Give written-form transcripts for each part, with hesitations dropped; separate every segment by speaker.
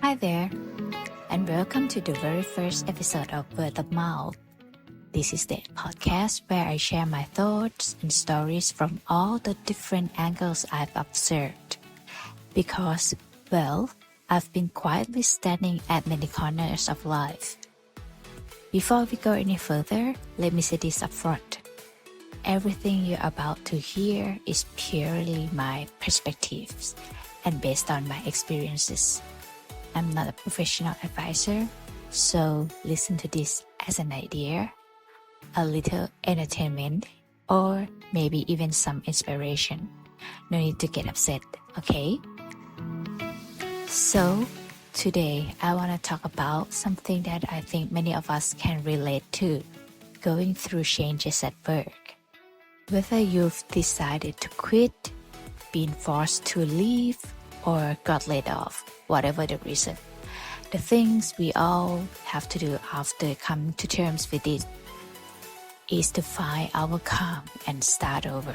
Speaker 1: Hi there, and welcome to the very first episode of Word of Mouth. This is the podcast where I share my thoughts and stories from all the different angles I've observed. Because, well, I've been quietly standing at many corners of life. Before we go any further, let me say this up front. Everything you're about to hear is purely my perspectives and based on my experiences. I'm not a professional advisor, so listen to this as an idea, a little entertainment, or maybe even some inspiration. No need to get upset, okay? So, today I want to talk about something that I think many of us can relate to, going through changes at work. Whether you've decided to quit, been forced to leave, or got laid off, whatever the reason. The things we all have to do after coming to terms with it is to find our calm and start over.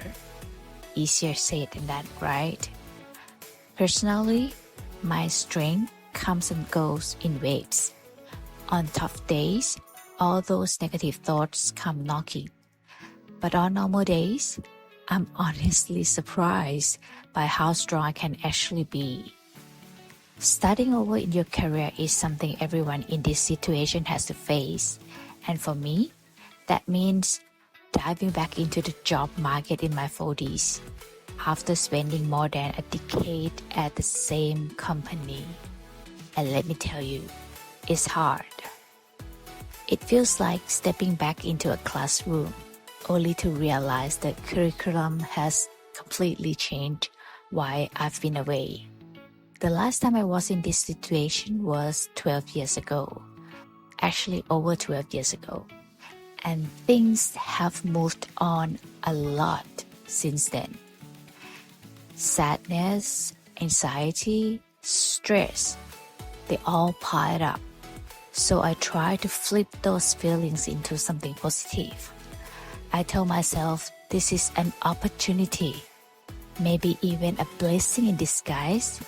Speaker 1: Easier said than done, right? Personally, my strength comes and goes in waves. On tough days, all those negative thoughts come knocking. But on normal days, I'm honestly surprised by how strong I can actually be. Starting over in your career is something everyone in this situation has to face. And for me, that means diving back into the job market in my 40s after spending more than a decade at the same company. And let me tell you, it's hard. It feels like stepping back into a classroom only to realize the curriculum has completely changed while I've been away. The last time I was in this situation was 12 years ago. Actually, over 12 years ago. And things have moved on a lot since then. Sadness, anxiety, stress, they all piled up. So I try to flip those feelings into something positive. I tell myself this is an opportunity, maybe even a blessing in disguise.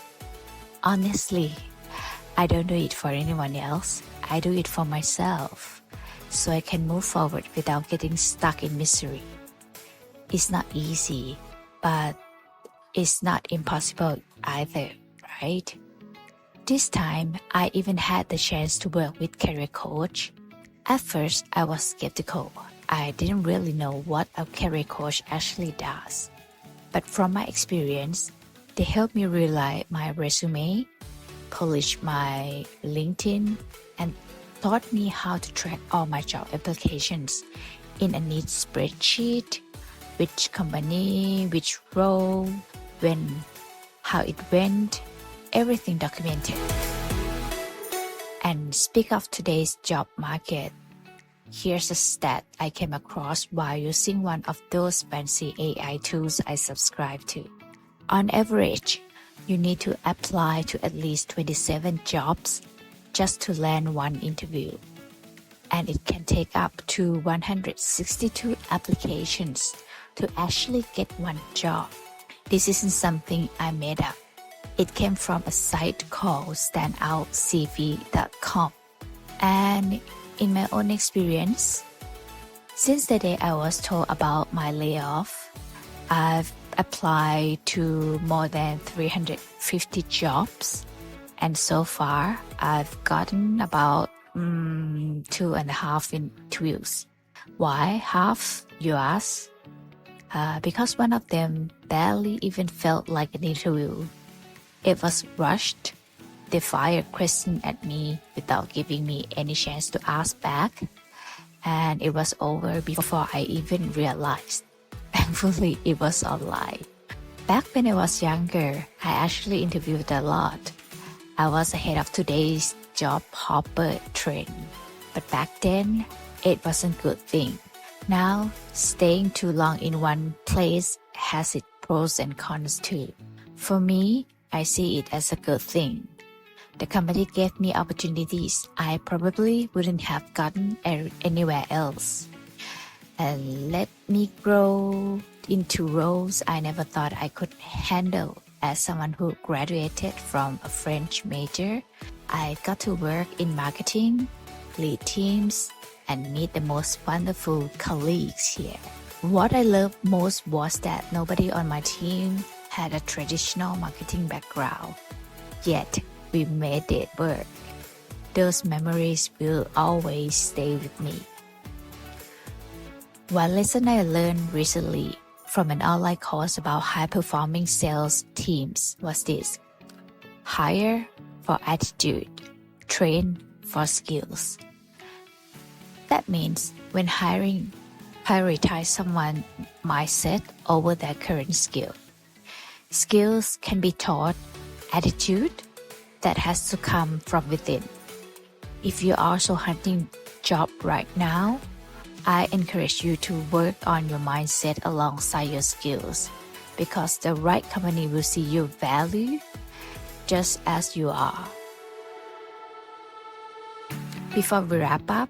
Speaker 1: Honestly, I don't do it for anyone else. I do it for myself, so I can move forward without getting stuck in misery. It's not easy, but it's not impossible either, right? This time, I even had the chance to work with career coach. At first, I was skeptical. I didn't really know what a career coach actually does. But from my experience, they helped me rewrite my resume, polish my LinkedIn, and taught me how to track all my job applications in a neat spreadsheet, which company, which role, when, how it went, everything documented. And speak of today's job market, here's a stat I came across while using one of those fancy AI tools I subscribe to. On average, you need to apply to at least 27 jobs just to land one interview. And it can take up to 162 applications to actually get one job. This isn't something I made up. It came from a site called standoutcv.com. And in my own experience, since the day I was told about my layoff, I've applied to more than 350 jobs, and so far I've gotten about 2.5 interviews. Why half, you ask? Because one of them barely even felt like an interview. It was rushed. They fired questions at me without giving me any chance to ask back, and it was over before I even realized. Thankfully, it was online. Back when I was younger, I actually interviewed a lot. I was ahead of today's job hopper trend. But back then, it wasn't a good thing. Now, staying too long in one place has its pros and cons too. For me, I see it as a good thing. The company gave me opportunities I probably wouldn't have gotten anywhere else, and let me grow into roles I never thought I could handle. As someone who graduated from a French major, I got to work in marketing, lead teams, and meet the most wonderful colleagues here. What I loved most was that nobody on my team had a traditional marketing background, yet we made it work. Those memories will always stay with me. One lesson I learned recently from an online course about high-performing sales teams was this: hire for attitude, train for skills. That means when hiring, prioritize someone's mindset over their current skill. Skills can be taught, attitude that has to come from within. If you're also hunting job right now, I encourage you to work on your mindset alongside your skills, because the right company will see your value just as you are. Before we wrap up,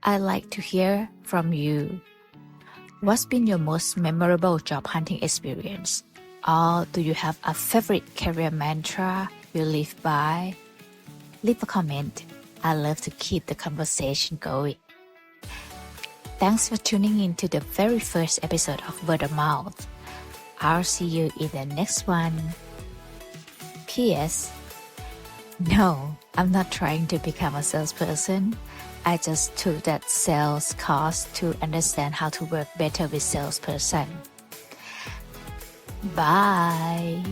Speaker 1: I'd like to hear from you. What's been your most memorable job hunting experience? Or do you have a favorite career mantra you live by? Leave a comment. I love to keep the conversation going. Thanks for tuning in to the very first episode of Word of Mouth. I'll see you in the next one. P.S. No, I'm not trying to become a salesperson. I just took that sales course to understand how to work better with salesperson. Bye.